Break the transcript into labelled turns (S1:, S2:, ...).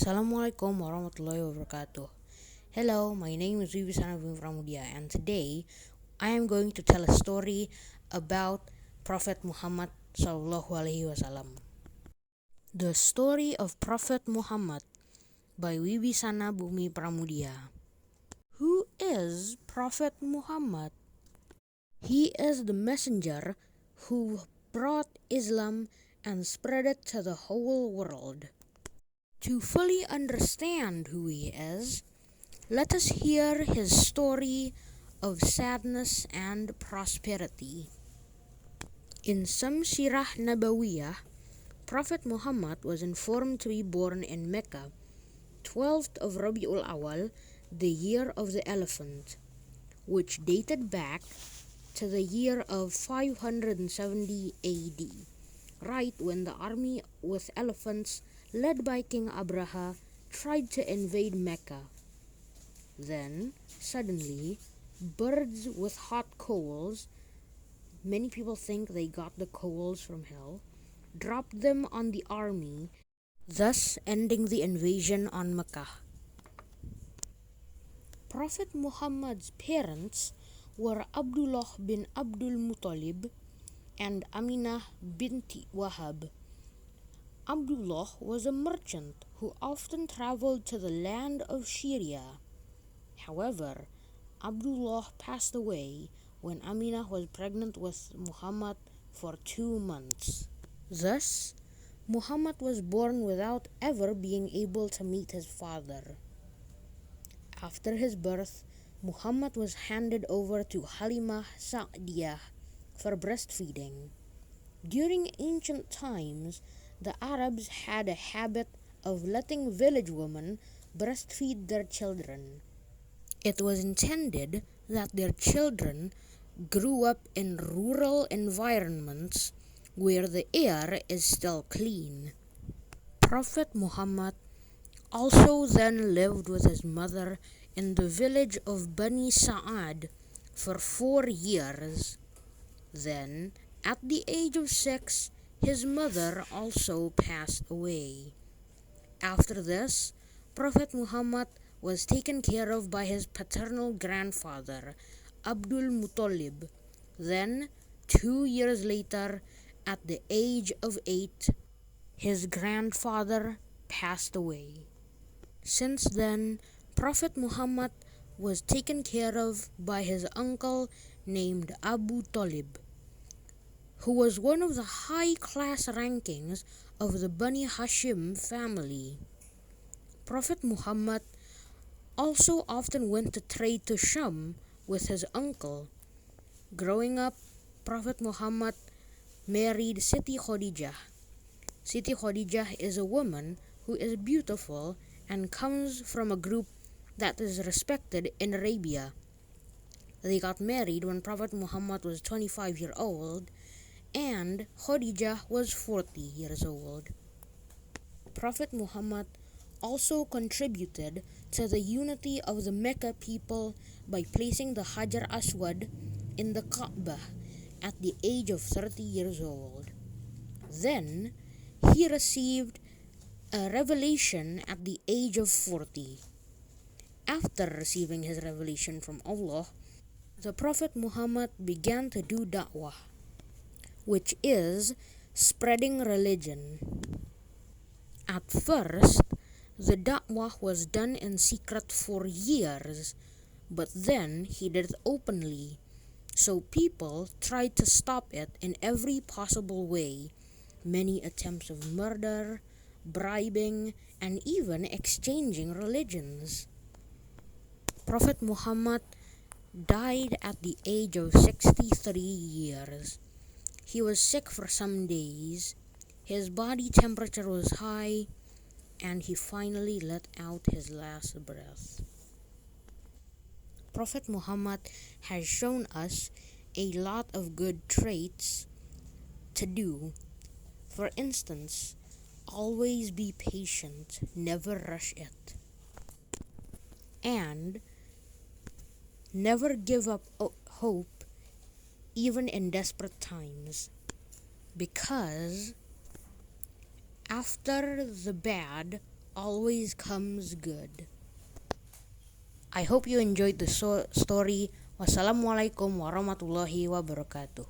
S1: Assalamualaikum warahmatullahi wabarakatuh. Hello, my name is Vibisana Pramudia, and today I am going to tell a story about Prophet Muhammad Sallallahu Alaihi Wasallam. The Story of Prophet Muhammad by Wibisana Bumi Pramudia. Who is Prophet Muhammad? He is the messenger who brought Islam and spread it to the whole world. To fully understand who he is, let us hear his story of sadness and prosperity. In some Sirah Nabawiyah, Prophet Muhammad was informed to be born in Mecca, 12th of Rabi'ul Awal, the year of the elephant, which dated back to the year of 570 AD, right when the army with elephants led by King Abraha tried to invade Mecca. Then, suddenly, birds with hot coals, many people think they got the coals from hell, dropped them on the army, thus ending the invasion on Mecca. Prophet Muhammad's parents were Abdullah bin Abdul Muttalib and Aminah binti Wahab. Abdullah was a merchant who often traveled to the land of Syria. However, Abdullah passed away when Aminah was pregnant with Muhammad for 2 months. Thus, Muhammad was born without ever being able to meet his father. After his birth, Muhammad was handed over to Halimah Sa'diyah for breastfeeding. During ancient times, the Arabs had a habit of letting village women breastfeed their children. It was intended that their children grew up in rural environments where the air is still clean. Prophet Muhammad also then lived with his mother in the village of Bani Sa'ad for 4 years. Then, at the age of 6, his mother also passed away. After this, Prophet Muhammad was taken care of by his paternal grandfather, Abdul Muttalib. Then, 2 years later, at the age of 8, his grandfather passed away. Since then, Prophet Muhammad was taken care of by his uncle named Abu Talib, who was one of the high-class rankings of the Bani Hashim family. Prophet Muhammad also often went to trade to Sham with his uncle. Growing up, Prophet Muhammad married Siti Khadijah. Siti Khadijah is a woman who is beautiful and comes from a group that is respected in Arabia. They got married when Prophet Muhammad was 25 years old and Khadijah was 40 years old. Prophet Muhammad also contributed to the unity of the Mecca people by placing the Hajar Aswad in the Kaaba at the age of 30 years old. Then, he received a revelation at the age of 40. After receiving his revelation from Allah, the Prophet Muhammad began to do da'wah, which is spreading religion. At first, the da'wah was done in secret for years, but then he did it openly, so people tried to stop it in every possible way. Many attempts of murder, bribing, and even exchanging religions. Prophet Muhammad died at the age of 63 years. He was sick for some days, his body temperature was high, and he finally let out his last breath. Prophet Muhammad has shown us a lot of good traits to do. For instance, always be patient, never rush it. And never give up hope even in desperate times, because after the bad always comes good. I hope you enjoyed the story. Wassalamualaikum warahmatullahi wabarakatuh.